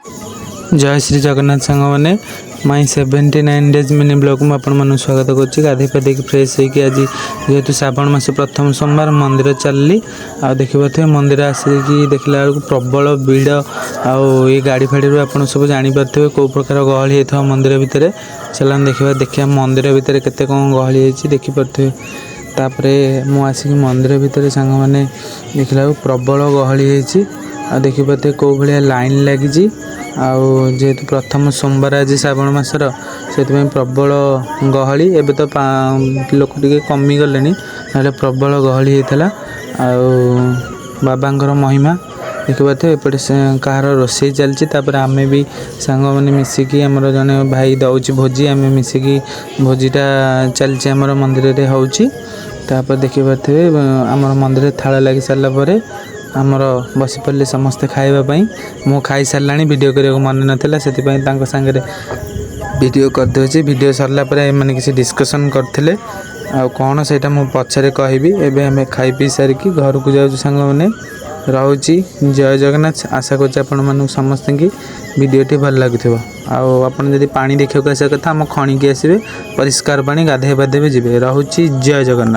जय श्री जगन्नाथ सांग मैंने माई 79 डेज मिनी ब्लॉग में आपण स्वागत करुच्ची। गाधे पाधे फ्रेश होगी आज जेहेतु श्रावण मास प्रथम सोमवार मंदिर चलली आ देखिए मंदिर आसिकी देखला बेलू प्रबल भिड़ आई गाड़ी फाड़ी आप सब जानीपारे कौ प्रकार गहली होता मंदिर भितर। चलान देखिए मंदिर भितर केते कौन गहली होती देखिपे। तापर मुझे मंदिर भितर सांग मैंने देखला प्रबल गहली होती आ देखिपे कौ भाया लाइन लगी जेहेतु प्रथम सोमवार आज श्रावण मासर से प्रबल गहली। एबे तो लोक टे कमिगले ना प्रबल गहली होता। बाबांकर महिमा देखिए एपटे कहार रोषे चलती। आम भी सांग मैंने मिसिकी आमर जने भाई दौची भोजी आम मिसिकी भोजीटा चलती आमर मंदिर में होपर देखिए आमर मंदिर थाल लगी सारापर आमर बसी पड़े समस्ते खावाई। मु खाई सारा वीडियो करने मन नाला से सांगे वीडियो करदे। वीडियो सरला मैंने किसी डिस्कसन करते कौन से पछरे कहबी। एबे हमें खाई पी सारिकी घर को जाऊँ सांग मैंने रोची। जय जगन्नाथ। आशा कर समस्त की वीडियोटी भल लगे। आपड़ी पानी देखा आसा कथा आम खणी की आसवे परिष्कार पानी गाधे बाधे भी जी। रोची। जय जगन्नाथ।